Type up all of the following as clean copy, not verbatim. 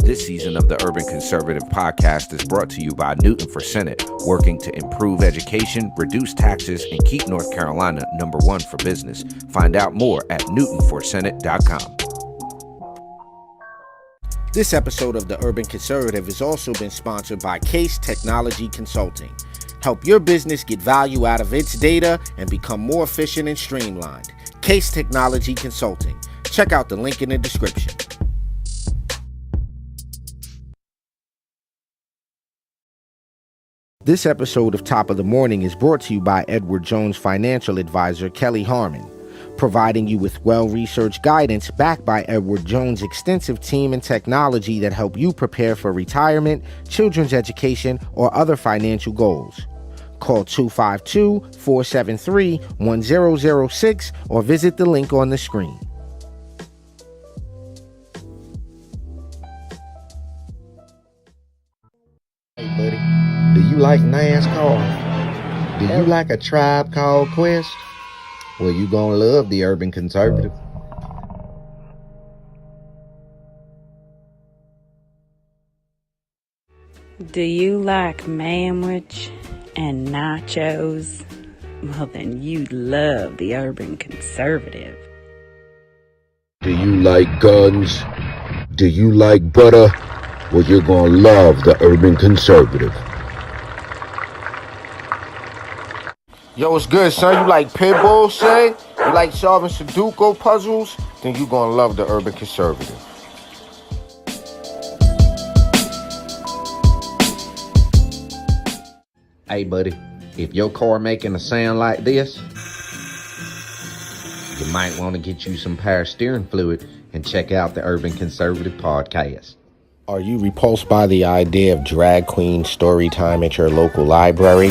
This season of the Urban Conservative Podcast is brought to you by Newton for Senate, working to improve education, reduce taxes, and keep North Carolina #1 for business. Find out more at newtonforsenate.com. This episode of the Urban Conservative has also been sponsored by Case Technology Consulting. Help your business get value out of its data and become more efficient and streamlined. Case Technology Consulting. Check out the link in the description. This episode of Top of the Morning is brought to you by Edward Jones financial advisor Kelly Harmon, providing you with well-researched guidance backed by Edward Jones' extensive team and technology that help you prepare for retirement, children's education, or other financial goals. Call 252-473-1006 or visit the link on the screen. Hey, buddy, do you like NASCAR? Do you like A Tribe Called Quest? Well, you gonna love the Urban Conservative. Do you like manwich and nachos? Well, then you'd love the Urban Conservative. Do you like guns? Do you like butter? Well, you're gonna love the Urban Conservative. Yo, what's good, son? You like pit bulls, say? You like solving Sudoku puzzles? Then you gonna love the Urban Conservative. Hey, buddy, if your car making a sound like this, you might want to get you some power steering fluid and check out the Urban Conservative Podcast. Are you repulsed by the idea of drag queen story time at your local library,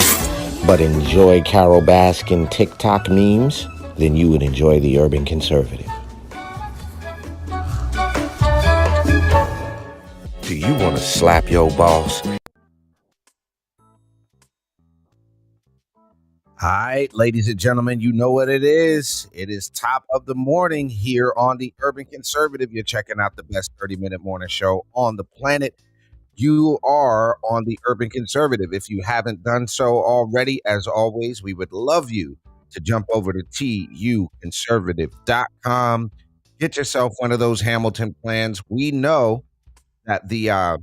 but enjoy Carol Baskin TikTok memes? Then you would enjoy the Urban Conservative. Do you want to slap your boss? All right, ladies and gentlemen, you know what it is. It is Top of the Morning here on the Urban Conservative. You're checking out the best 30-minute morning show on the planet. You are on the Urban Conservative. If you haven't done so already, as always, we would love you to jump over to tuconservative.com. Get yourself one of those Hamilton plans. We know that the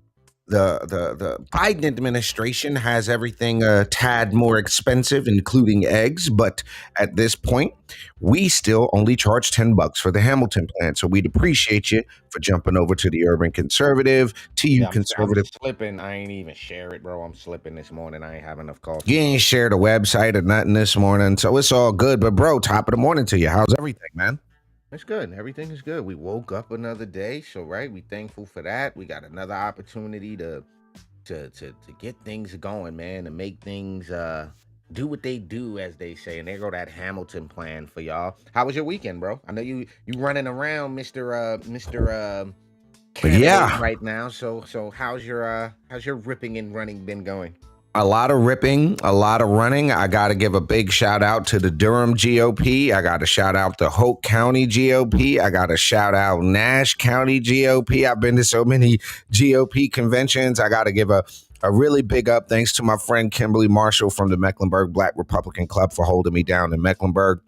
Biden administration has everything a tad more expensive, including eggs. But at this point, we still only charge $10 for the Hamilton plan. So we'd appreciate you for jumping over to the Urban Conservative, I'm Conservative. slipping. I ain't even share it, bro. I'm slipping this morning. I ain't have enough coffee. You ain't shared a website or nothing this morning, so it's all good. But bro, top of the morning to you. How's everything, man? It's good. Everything is good. We woke up another day, so right, we thankful for that. We got another opportunity to get things going, man, to make things do what they do, as they say. And there go that Hamilton plan for y'all. How was your weekend, bro? I know you running around, Mr. Candidate right now. So how's your ripping and running been going? A lot of ripping, a lot of running. I got to give a big shout out to the Durham GOP. I got to shout out the Hoke County GOP. I got to shout out Nash County GOP. I've been to so many GOP conventions. I got to give a really big up thanks to my friend Kimberly Marshall from the Mecklenburg Black Republican Club for holding me down in Mecklenburg.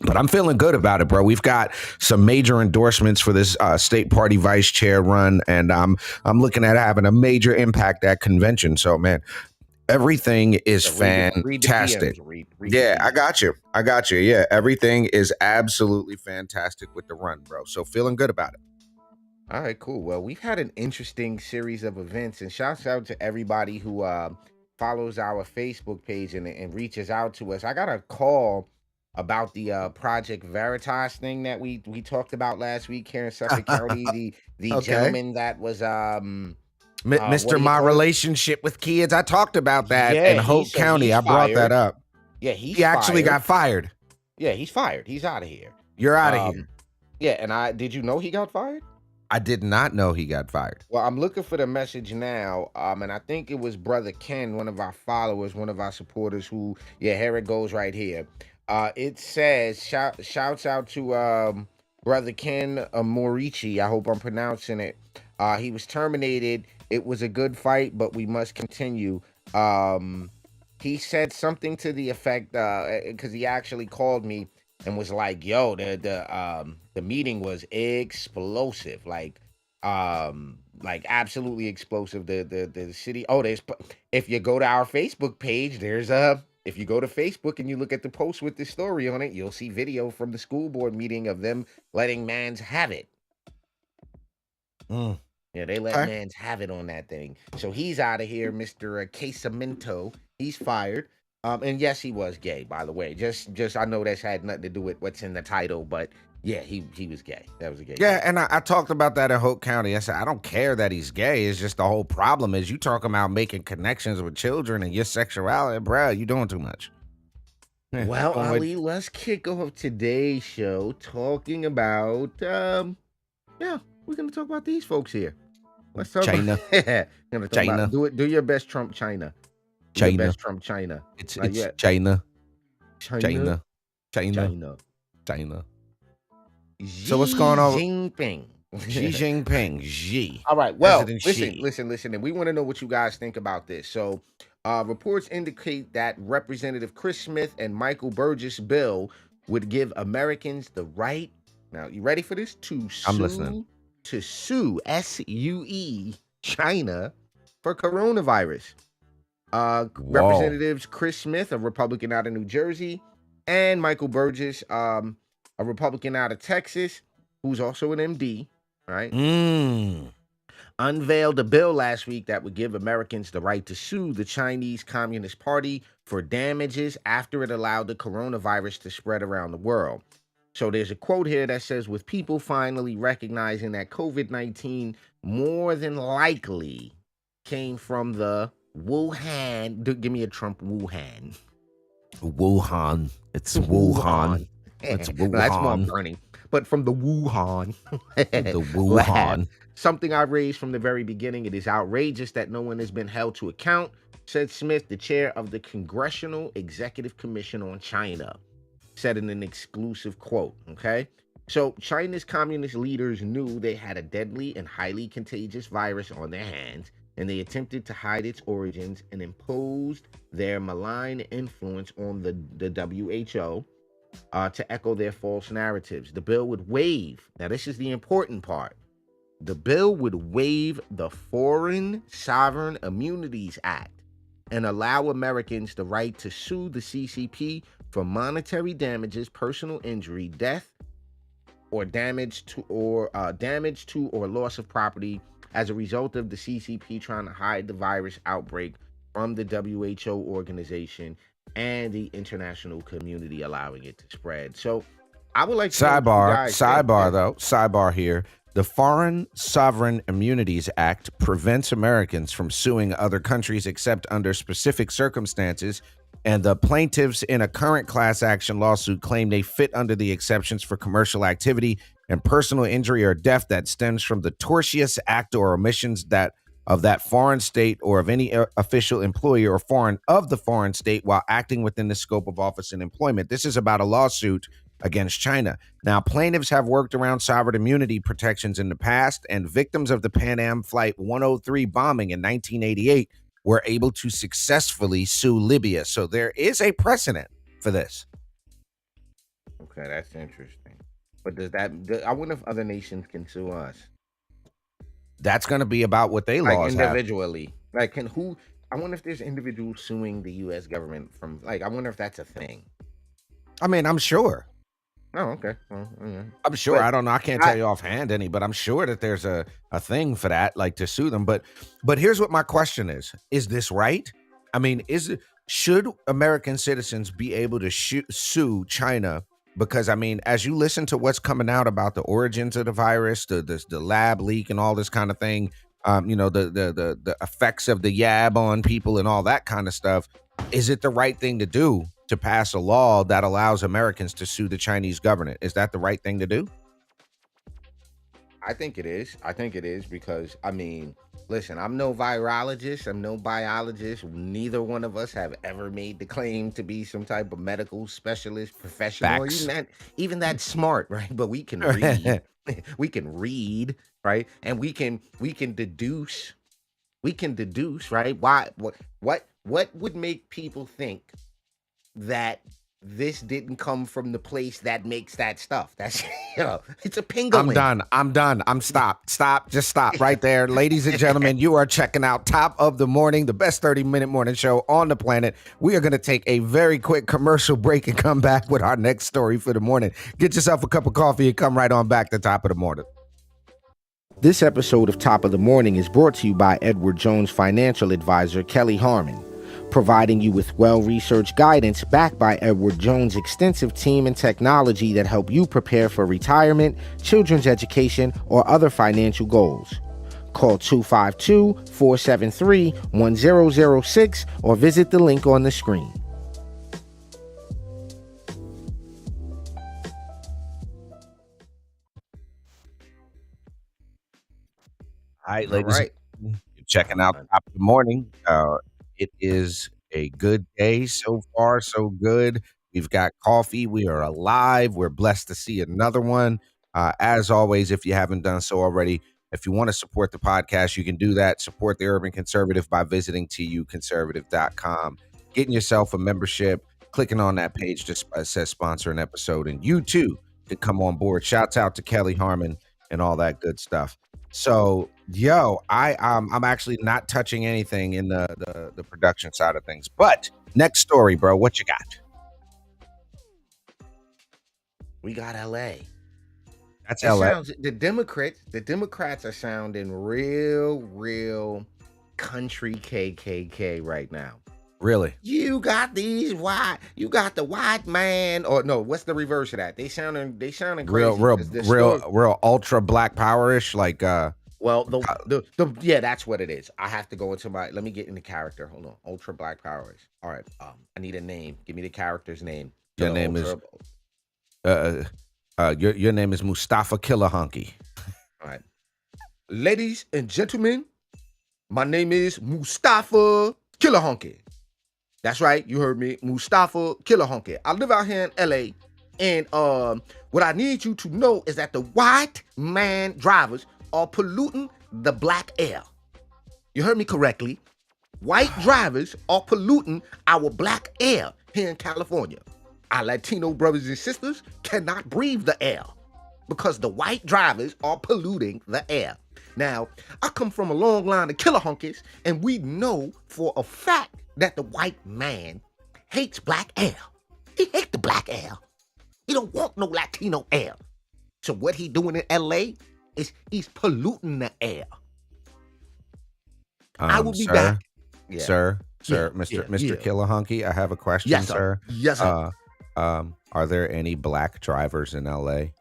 But I'm feeling good about it, bro. We've got some major endorsements for this state party vice chair run, and I'm looking at having a major impact at convention. So, man, everything is fantastic. Yeah, I got you. Yeah, everything is absolutely fantastic with the run, bro. So feeling good about it. All right, cool. Well, we've had an interesting series of events, and shouts out to everybody who follows our Facebook page and reaches out to us. I got a call about the Project Veritas thing that we talked about last week here in Suffolk County. The Okay. gentleman that was Mr. My relationship with kids. I talked about that in Hope County. I brought that up. Yeah, He actually got fired. Yeah, he's fired. He's out of here. You're out of here. Yeah, and did you know he got fired? I did not know he got fired. Well, I'm looking for the message now, and I think it was Brother Ken, one of our followers, one of our supporters, who, yeah, here it goes right here. It says, shouts out to Brother Ken Morici, I hope I'm pronouncing it. He was terminated. It was a good fight, but we must continue. He said something to the effect, because he actually called me and was like, "Yo, the meeting was explosive, like absolutely explosive. The city. Oh, if you go to our Facebook page, if you go to Facebook and you look at the post with the story on it, you'll see video from the school board meeting of them letting mans have it. Mm. Yeah, they let Okay. mans have it on that thing. So he's out of here, Mr. Casamento. He's fired. And yes, he was gay, by the way. Just I know that's had nothing to do with what's in the title, but yeah, he was gay. That was a gay. Yeah, and I talked about that in Hope County. I said, I don't care that he's gay. It's just the whole problem is you talking about making connections with children and your sexuality, bro. You doing too much. Yeah, Well, going with- Ali, let's kick off today's show talking about yeah, we're gonna talk about these folks here. Let's talk China. About, gonna talk China. About, do your best Trump China. Do your China. best Trump China. It's yeah. China. China. China. China. China. China. So what's going on? Xi Jinping. Xi Jinping. Xi. All right. Well, President Xi. listen, and we want to know what you guys think about this. So, reports indicate that Representative Chris Smith and Michael Burgess' bill would give Americans the right. Now, you ready for this? I'm listening. To sue SUE China for coronavirus. Representatives Chris Smith, a Republican out of New Jersey, and Michael Burgess, a Republican out of Texas, who's also an MD, right? Unveiled a bill last week that would give Americans the right to sue the Chinese Communist Party for damages after it allowed the coronavirus to spread around the world. So there's a quote here that says, with people finally recognizing that COVID-19 more than likely came from the Wuhan. Give me a Trump Wuhan. Wuhan. It's Wuhan. It's Wuhan. That's more burning. But from the Wuhan. The Wuhan. Something I raised from the very beginning. It is outrageous that no one has been held to account, said Smith, the chair of the Congressional Executive Commission on China, said in an exclusive quote. Okay. So China's communist leaders knew they had a deadly and highly contagious virus on their hands, and they attempted to hide its origins and imposed their malign influence on the WHO to echo their false narratives. The bill would waive, now this is the important part, the bill would waive the Foreign Sovereign Immunities Act and allow Americans the right to sue the CCP for monetary damages, personal injury, death, or damage to or loss of property as a result of the CCP trying to hide the virus outbreak from the WHO organization and the international community allowing it to spread. So I would like to sidebar here. The Foreign Sovereign Immunities Act prevents Americans from suing other countries except under specific circumstances, and the plaintiffs in a current class action lawsuit claim they fit under the exceptions for commercial activity and personal injury or death that stems from the tortious act or omissions of that foreign state or of any official employee or foreign of the foreign state while acting within the scope of office and employment. This is about a lawsuit against China. Now, plaintiffs have worked around sovereign immunity protections in the past, and victims of the Pan Am Flight 103 bombing in 1988 were able to successfully sue Libya. So there is a precedent for this. Okay, that's interesting. But I wonder if other nations can sue us. That's going to be about what they laws have. Individually. Like, I wonder if there's individuals suing the U.S. government from, I wonder if that's a thing. I mean, I'm sure. Oh, okay. Well, yeah. I'm sure. But I don't know. I can't tell you offhand any, but I'm sure that there's a thing for that, like to sue them. But here's what my question is. Is this right? I mean, should American citizens be able to sue China? Because, I mean, as you listen to what's coming out about the origins of the virus, the lab leak and all this kind of thing, the effects of the yab on people and all that kind of stuff, is it the right thing to do to pass a law that allows Americans to sue the Chinese government? Is that the right thing to do? I think it is. I think it is because I mean, listen, I'm no virologist, I'm no biologist. Neither one of us have ever made the claim to be some type of medical specialist, professional, or Facts. even that smart, right? But we can read. We can read, right? And we can deduce. We can deduce, right? Why what would make people think that this didn't come from the place that makes that stuff? That's it's a I'm pingling. done. I'm done. I'm stopped. Stop. Just stop right there. Ladies and gentlemen, you are checking out Top of the Morning, the best 30-minute morning show on the planet. We are going to take a very quick commercial break and come back with our next story for the morning. Get yourself a cup of coffee and come right on back to Top of the Morning. This episode of Top of the Morning is brought to you by Edward Jones financial advisor Kelly Harmon, providing you with well-researched guidance backed by Edward Jones' extensive team and technology that help you prepare for retirement, children's education, or other financial goals. Call 252-473-1006 or visit the link on the screen. All right, All ladies and right. gentlemen, you're checking out Top of the Morning. It is a good day so far, so good. We've got coffee. We are alive. We're blessed to see another one. As always, if you haven't done so already, if you want to support the podcast, you can do that. Support the Urban Conservative by visiting tuconservative.com, getting yourself a membership, clicking on that page that says sponsor an episode, and you too can come on board. Shouts out to Kelly Harmon and all that good stuff. So, I'm actually not touching anything in the production side of things. But next story, bro, what you got? We got LA. That's It LA. sounds the Democrats are sounding real country KKK right now. Really? You got you got the white man, or no, what's the reverse of that? They sounding crazy. Real 'Cause the story, ultra black power-ish, like well, the yeah, that's what it is. I have to go into let me get into character. Hold on. Ultra Black Powers. All right. I need a name. Give me the character's name. your name is your name is Mustafa Kilahunky. All right. Ladies and gentlemen, my name is Mustafa Kilahunky. That's right, you heard me, Mustafa Kilahunky. I live out here in LA, and what I need you to know is that the white man drivers are polluting the black air. You heard me correctly. White drivers are polluting our black air here in California. Our Latino brothers and sisters cannot breathe the air because the white drivers are polluting the air. Now, I come from a long line of killer hunkies, and we know for a fact that the white man hates black air. He hates the black air. He don't want no Latino air. So what he doing in LA is he's polluting the air. I will be Sir, back. Yeah. Sir, Yeah, Mr. yeah. Kilahunky, I have a question, Yes, sir. sir. Yes, sir. Are there any black drivers in LA?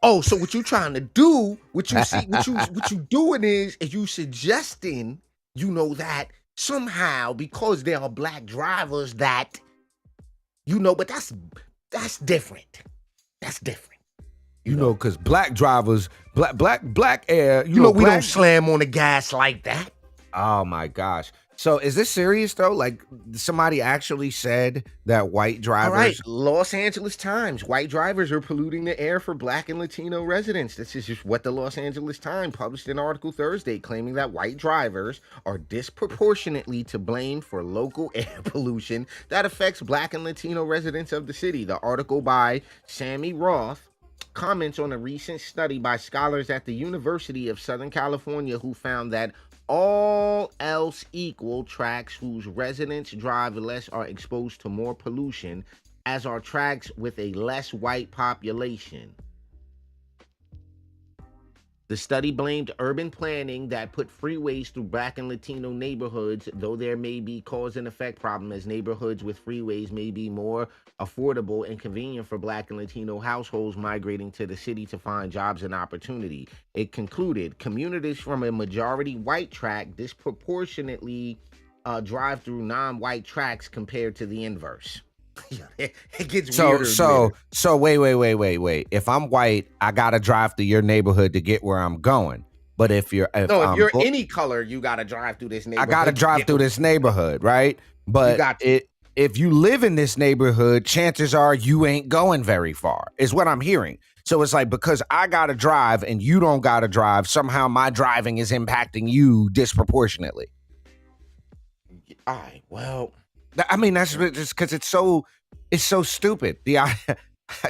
Oh, so what you trying to do, what you doing is you suggesting, that somehow because there are black drivers that, but that's different. That's different. Because black drivers, black air, we don't black. slam on the gas like that. Oh my gosh. So is this serious though? Like somebody actually said that white All drivers. right, Los Angeles Times. White drivers are polluting the air for black and Latino residents. This is just what the Los Angeles Times published an article Thursday claiming that white drivers are disproportionately to blame for local air pollution that affects black and Latino residents of the city. The article by Sammy Roth comments on a recent study by scholars at the University of Southern California who found that all else equal, tracks whose residents drive less are exposed to more pollution, as are tracks with a less white population. The study blamed urban planning that put freeways through black and Latino neighborhoods, though there may be cause and effect problem as neighborhoods with freeways may be more affordable and convenient for black and Latino households migrating to the city to find jobs and opportunity. It concluded communities from a majority white tract disproportionately drive through non-white tracts compared to the inverse. Yeah, it gets So weirder and weirder. wait. If I'm white, I gotta drive through your neighborhood to get where I'm going. But if No, if I'm you're any color, you gotta drive through this I gotta neighborhood to drive get through where this neighborhood, right? you But got to. if you live in this neighborhood, chances are you ain't going very far, is what I'm hearing. So it's like, because I gotta drive and you don't gotta drive, somehow my driving is impacting you disproportionately. All right, well, I mean, that's just because it's so stupid. I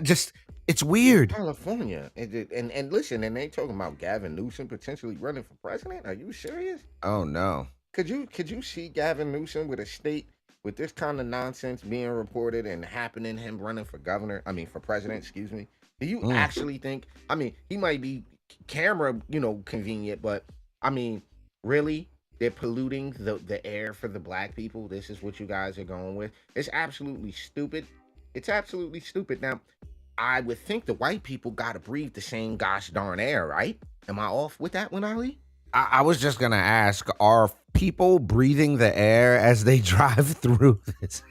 just, it's weird. California, and listen, and they talking about Gavin Newsom potentially running for president. Are you serious? Oh no. Could you see Gavin Newsom with a state with this kind of nonsense being reported and happening, him running for governor? I mean, for president, excuse me. Do you actually think? I mean, he might be camera, convenient, but I mean, really, they're polluting the air for the black people. This is what you guys are going with. It's absolutely stupid. It's absolutely stupid. Now, I would think the white people got to breathe the same gosh darn air, right? Am I off with that one, Ali? I was just gonna ask: are people breathing the air as they drive through this?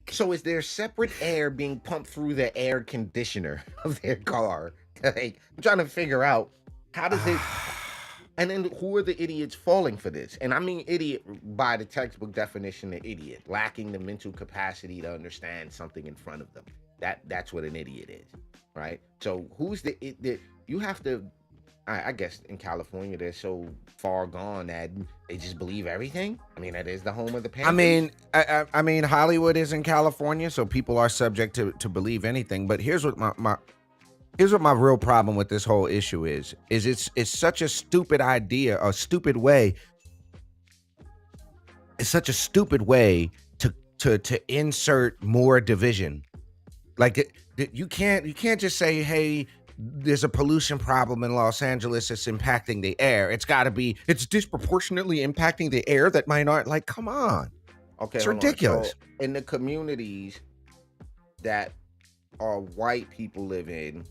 So is there separate air being pumped through the air conditioner of their car? Like, I'm trying to figure out how does it. And then who are the idiots falling for this? And I mean idiot by the textbook definition of idiot, lacking the mental capacity to understand something in front of them. That's what an idiot is, right? So who's the you have to. I guess in California they're so far gone that they just believe everything. I mean, that is the home of the Panthers. I mean, Hollywood is in California, so people are subject to believe anything. But here's what my real problem with this whole issue is it's such a stupid idea, a stupid way. It's such a stupid way to insert more division. Like you can't just say, hey, there's a pollution problem in Los Angeles that's impacting the air. It's got to be, it's disproportionately impacting the air that might not, like, come on. Okay, It's hold on. ridiculous. So in the communities that are white people live in,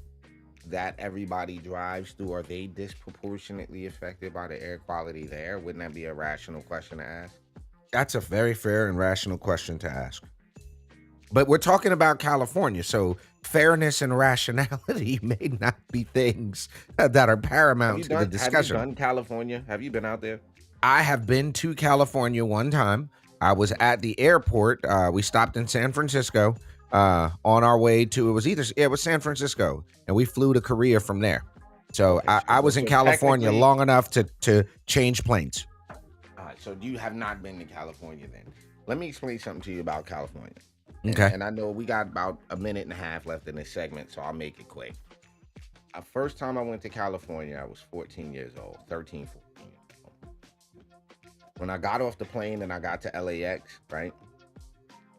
that everybody drives through, are they disproportionately affected by the air quality there? Wouldn't that be a rational question to ask? That's a very fair and rational question to ask. But we're talking about California, so fairness and rationality may not be things that are paramount to the discussion. Have you done California? Have you been out there? I have been to California one time. I was at the airport. We stopped in San Francisco on our way to, it was San Francisco, and we flew to Korea from there. So Okay, I was in so California technically- long enough to change planes. All right, so you have not been to California then. Let me explain something to you about California. Okay. And I know we got about a minute and a half left in this segment, so I'll make it quick. First time I went to California, I was 14 years old, 13, 14 years old. When I got off the plane and I got to LAX, right,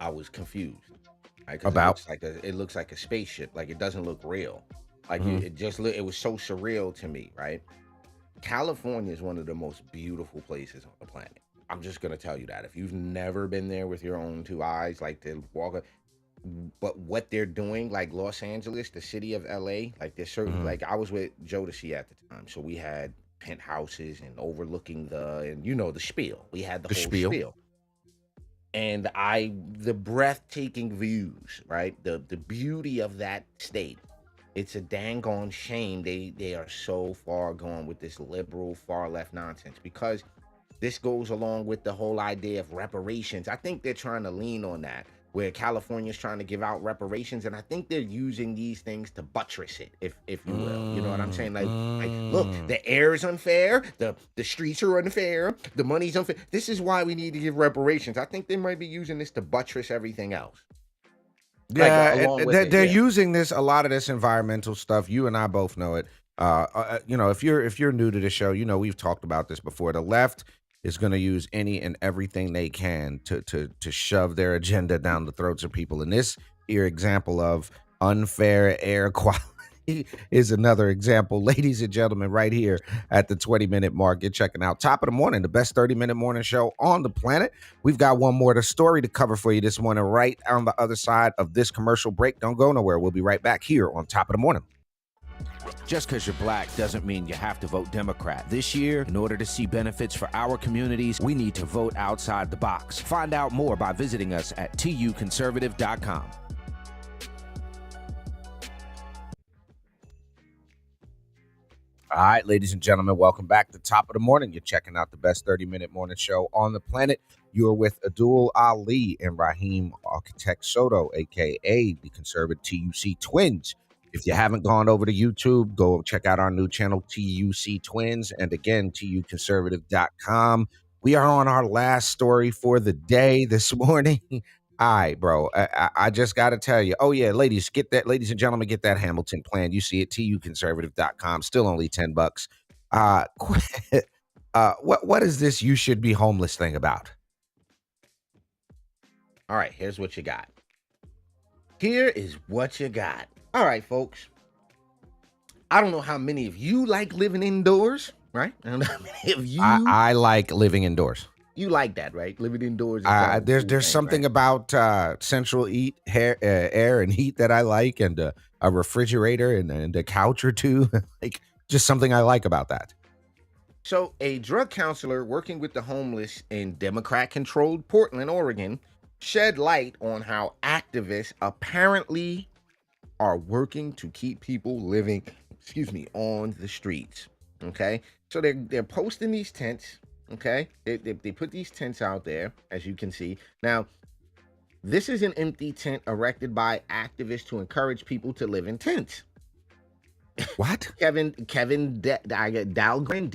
I was confused. Right? 'Cause About? it looks like a spaceship. Like, it doesn't look real. Like, Mhm. it was so surreal to me, right? California is one of the most beautiful places on the planet. I'm just gonna tell you that. If you've never been there with your own two eyes, like to walk, but what they're doing, like Los Angeles, the city of LA, like there's certain, Mhm. like I was with Jodeci at the time, so we had penthouses and overlooking and the spiel. We had the whole spiel. And the breathtaking views, right? The beauty of that state. It's a dang on shame they are so far gone with this liberal far left nonsense, because this goes along with the whole idea of reparations. I think they're trying to lean on that, where California's trying to give out reparations, and I think they're using these things to buttress it, if you will. You know what I'm saying? Like, look, the air is unfair, the streets are unfair, the money's unfair. This is why we need to give reparations. I think they might be using this to buttress everything else. Yeah, along with they're it, yeah. using a lot of this environmental stuff. You and I both know it. If you're new to the show, we've talked about this before. The left is going to use any and everything they can to shove their agenda down the throats of people. And this here example of unfair air quality is another example. Ladies and gentlemen, right here at the 20-minute mark, you're checking out Top of the Morning, the best 30-minute morning show on the planet. We've got one more story to cover for you this morning, right on the other side of this commercial break. Don't go nowhere. We'll be right back here on Top of the Morning. Just because you're black doesn't mean you have to vote Democrat. This year, in order to see benefits for our communities, we need to vote outside the box. Find out more by visiting us at tuconservative.com. All right, ladies and gentlemen, welcome back to Top of the Morning. You're checking out the best 30-minute morning show on the planet. You're with Abdul Ali and Raheem Architect Soto, a.k.a. the conservative TUC Twins. If you haven't gone over to YouTube, go check out our new channel, TUC Twins, and again, tuconservative.com. We are on our last story for the day this morning. All right, bro. I just got to tell you. Oh, yeah, ladies and gentlemen, get that Hamilton plan. You see it, tuconservative.com. Still only $10. What is this you should be homeless thing about? All right, here's what you got. Here is what you got. All right, folks. I don't know how many of you like living indoors, right? I don't know how many of you. I like living indoors. You like that, right? Living indoors. Is there's something about central air and heat that I like, and a refrigerator and a couch or two. Like, just something I like about that. So a drug counselor working with the homeless in Democrat-controlled Portland, Oregon, shed light on how activists apparently are working to keep people living, on the streets. Okay, so they're posting these tents. Okay, they put these tents out there, as you can see. Now, this is an empty tent erected by activists to encourage people to live in tents. What? Kevin Dahlgren, Dahlgren,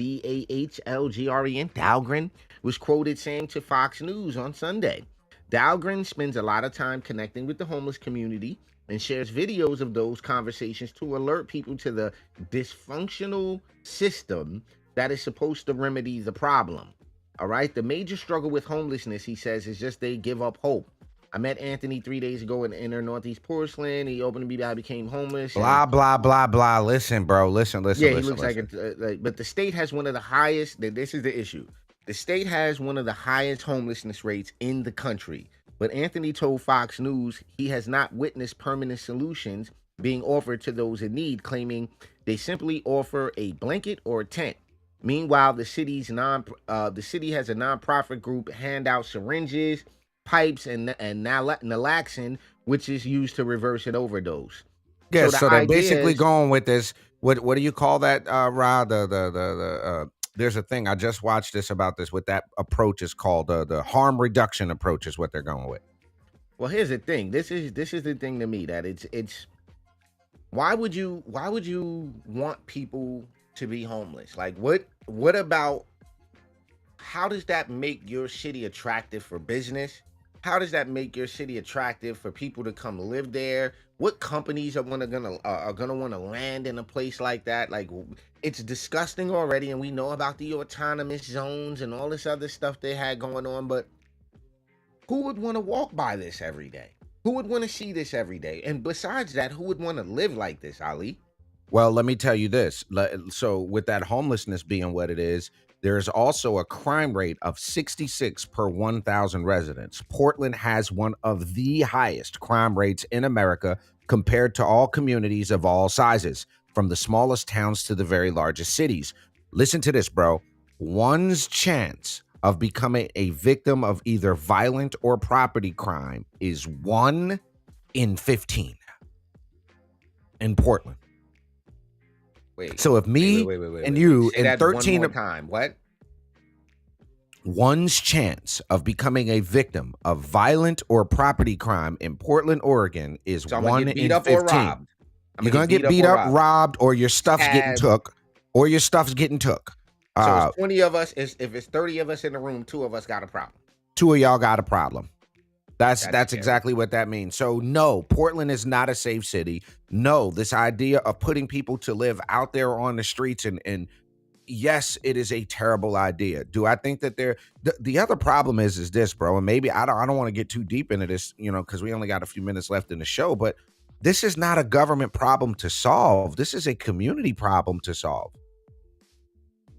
Dahlgren was quoted saying to Fox News on Sunday, Dahlgren spends a lot of time connecting with the homeless community and shares videos of those conversations to alert people to the dysfunctional system that is supposed to remedy the problem. All right. The major struggle with homelessness, he says, is just they give up hope. I met Anthony 3 days ago in inner Northeast Porcelain. He opened me that I became homeless. Blah, blah, blah, blah. Listen, bro. Listen. Yeah, he looks like it. But the state has one of the highest. This is the issue. The state has one of the highest homelessness rates in the country. But Anthony told Fox News he has not witnessed permanent solutions being offered to those in need, claiming they simply offer a blanket or a tent. Meanwhile, the city has a nonprofit group hand out syringes, pipes, and naloxone, which is used to reverse an overdose. Yeah, so they're basically going with this. What do you call that, Rod? There's a thing I just watched about this. What that approach is called, the harm reduction approach is what they're going with. Well, here's the thing. This is the thing to me that it's why would you want people to be homeless? Like, what about, how does that make your city attractive for business? How does that make your city attractive for people to come live there? What companies are gonna want to land in a place like that? Like, it's disgusting already, and we know about the autonomous zones and all this other stuff they had going on. But who would want to walk by this every day? Who would want to see this every day? And besides that, who would want to live like this, Ali? Well, let me tell you this. So with that homelessness being what it is, there is also a crime rate of 66 per 1,000 residents. Portland has one of the highest crime rates in America compared to all communities of all sizes, from the smallest towns to the very largest cities. Listen to this, bro. One's chance of becoming a victim of either violent or property crime is 1 in 15 in Portland. Wait. So if me and you in 13 time, what? One's chance of becoming a victim of violent or property crime in Portland, Oregon is 1 in 15. You're gonna get beat up, robbed, or your stuff's getting took. So it's 20 of us. If it's 30 of us in the room, 2 of us got a problem. 2 of y'all got a problem. That's exactly what that means. So no, Portland is not a safe city. No, this idea of putting people to live out there on the streets and yes, it is a terrible idea. Do I think that the other problem is this, bro? And maybe I don't want to get too deep into this, because we only got a few minutes left in the show, but this is not a government problem to solve. This is a community problem to solve.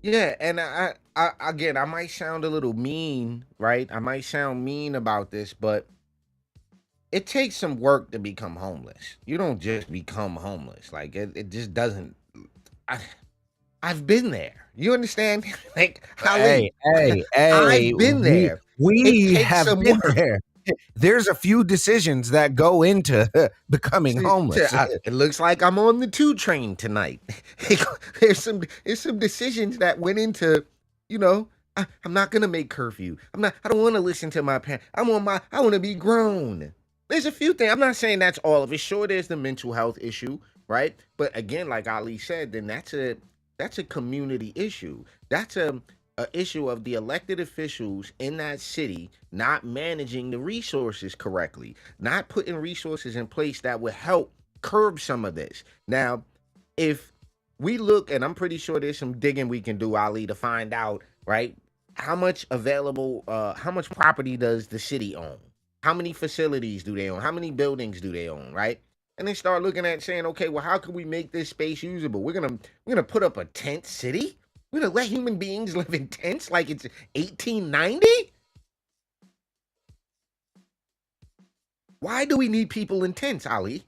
Yeah, and I again, I might sound a little mean, right? I might sound mean about this, but it takes some work to become homeless. You don't just become homeless. Like it just doesn't I've been there. You understand? Like, Hey, Ali, hey, I've been there. we It takes have some been work. there. There's a few decisions that go into becoming homeless. It looks like I'm on the 2 train tonight. There's some decisions that went into, you know, I'm not gonna make curfew. I don't want to listen to my parents. I want to be grown. There's a few things. I'm not saying that's all of it. Sure, there's the mental health issue, right? But again, like Ali said, then that's a community issue. That's a issue of the elected officials in that city not managing the resources correctly, not putting resources in place that would help curb some of this. Now, if we look, and I'm pretty sure there's some digging we can do, Ali, to find out, right, how much property does the city own? How many facilities do they own? How many buildings do they own, right? And they start looking at saying, okay, well, how can we make this space usable? We're gonna put up a tent city? We're gonna let human beings live in tents like it's 1890? Why do we need people in tents, Ali?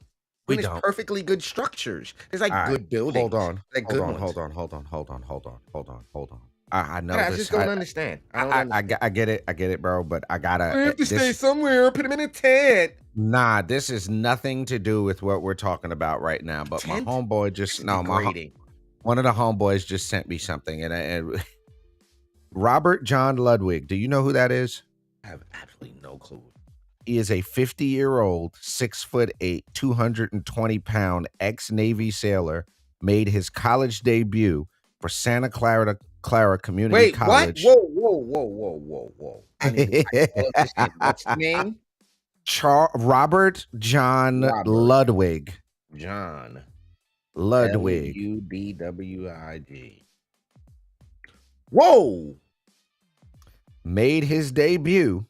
We When it's don't. perfectly good structures. There's like All right, good buildings. hold on, Like hold good on, ones. hold on. I know I this. just don't understand. I don't understand. I get it, bro. But I gotta. We have to stay This, somewhere. Put them in a tent. nah, this is nothing to do with what we're talking about right now. But Tent? my homeboy just one of the homeboys just sent me something, and Robert John Ludwig. Do you know who that is? I have absolutely no clue. He is a 50-year-old, 6'8", 220-pound ex-Navy sailor. Made his college debut for Santa Clara Community Wait, College. what? Whoa. I need to type all of this in. What's his name? Robert John Ludwig. John Ludwig. Ludwig. Whoa. Made his debut.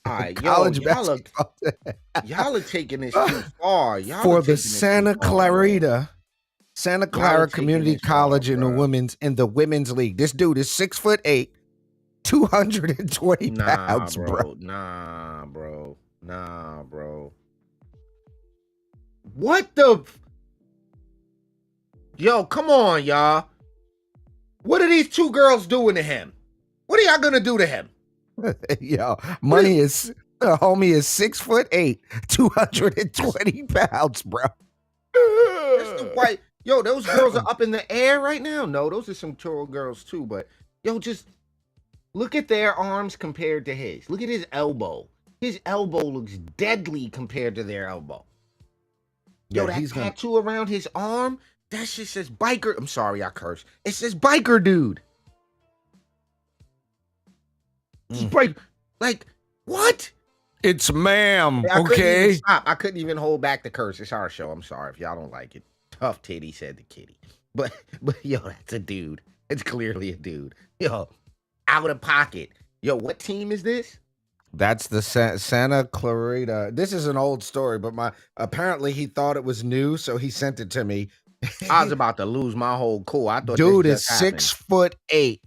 All right, College y'all basketball are taking this too far. Y'all for are the taking this too Santa far, man. Santa Y'all Clara are taking Community this far, College in the bruh. women's league. This dude is 6'8", 220 pounds, bro. Nah, bro. What the? Yo, come on, y'all. What are these 2 girls doing to him? What are y'all gonna do to him? Yo, homie is 6'8", 220 pounds, bro. That's the white. Yo, those girls are up in the air right now. No, those are some tall girls too. But yo, just look at their arms compared to his. Look at his elbow. His elbow looks deadly compared to their elbow. Yo, Yeah, that tattoo around his arm, that shit says biker. I'm sorry, I cursed. It says biker dude. Just break, like, what? It's ma'am, I couldn't even okay? stop. I couldn't even hold back the curse. It's our show. I'm sorry if y'all don't like it. Tough titty, said the kitty. But yo, that's a dude. It's clearly a dude. Yo, out of pocket. Yo, what team is this? That's the Santa Clarita. This is an old story, but apparently he thought it was new, so he sent it to me. I was about to lose my whole cool. I thought Dude this is just happened. 6'8",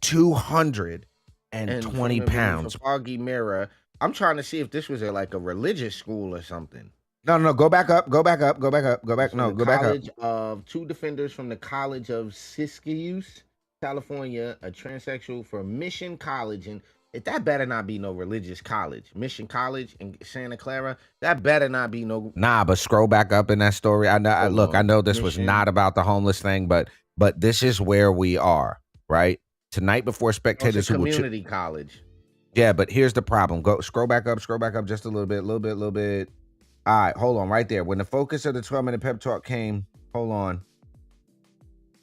220 pounds. Foggy Mirror. I'm trying to see if this was like a religious school or something. No, go back up. No, go back up. College of 2 defenders from the College of Siskiyou, California, a transsexual for Mission College. And that better not be no religious college. Mission College in Santa Clara, that better not be no. Nah, but scroll back up in that story. I know this was not about the homeless thing, but this is where we are, right? Tonight before spectators who will community college. Yeah, but here's the problem. Scroll back up just a little bit. All right, hold on right there. When the focus of the 12-minute pep talk came, hold on.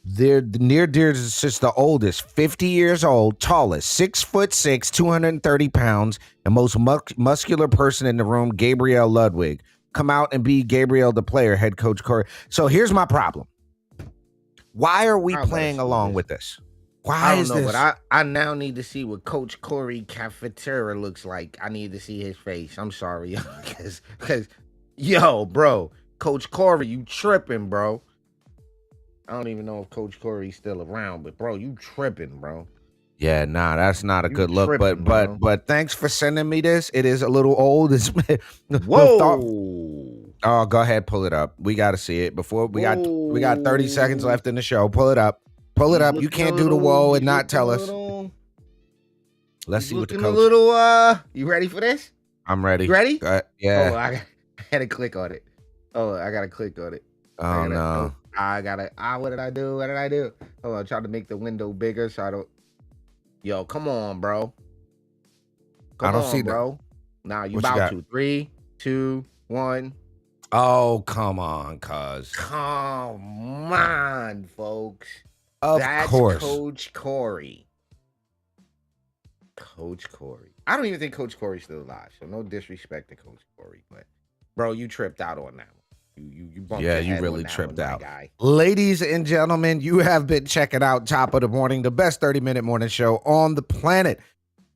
They're near dear is just the oldest, 50 years old, tallest, 6'6", 230 pounds, and most muscular person in the room, Gabriel Ludwig. Come out and be Gabriel the player, head coach Corey. So here's my problem. Why are we playing along with this? I don't know, but I now need to see what Coach Corey Cafeteria looks like. I need to see his face. I'm sorry, because yo, bro, Coach Corey, you tripping, bro. I don't even know if Coach Corey's still around, but bro, you tripping, bro. Yeah, nah, that's not a good look. tripping, But thanks for sending me this. It is a little old. It's Whoa. Oh, go ahead, pull it up. We got to see it before we got 30 seconds left in the show. Pull it up. Pull it up. You can't do the whoa and not tell us. Let's see what the coach. You ready for this? I'm ready. You ready? Yeah. Oh, I had to click on it. Oh, I gotta click on it. Oh no. I gotta. What did I do? What did I do? Oh, I tried to make the window bigger so I don't. Yo, come on, bro. I don't see bro. Nah, you What you about got? to. 3, 2, 1. Oh, come on, cuz. Come on, folks. Of That's course. Coach Corey. Coach Corey. I don't even think Coach Corey's still alive, so no disrespect to Coach Corey, but bro, you tripped out on that one. You bumped Yeah, your you head really on that tripped one, my out. guy. Ladies and gentlemen, you have been checking out Top of the Morning, the best 30-minute morning show on the planet.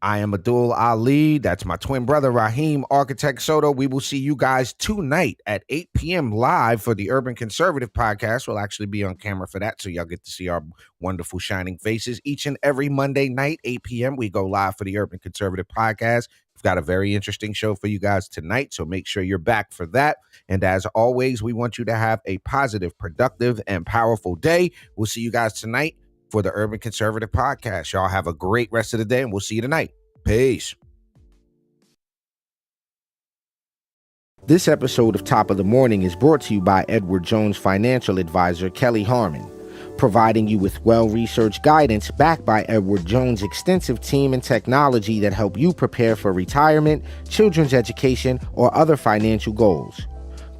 I am Abdul Ali. That's my twin brother, Raheem Architect Soto. We will see you guys tonight at 8 p.m. live for the Urban Conservative Podcast. We'll actually be on camera for that, so y'all get to see our wonderful shining faces. Each and every Monday night, 8 p.m., we go live for the Urban Conservative Podcast. We've got a very interesting show for you guys tonight, so make sure you're back for that. And as always, we want you to have a positive, productive, and powerful day. We'll see you guys tonight for the Urban Conservative Podcast. Y'all have a great rest of the day, and we'll see you tonight. Peace. This episode of Top of the Morning is brought to you by Edward Jones financial advisor Kelly Harmon, providing you with well-researched guidance backed by Edward Jones' extensive team and technology that help you prepare for retirement, children's education, or other financial goals.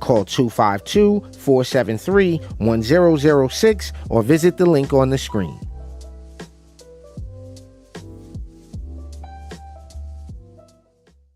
Call 252-473-1006 or visit the link on the screen.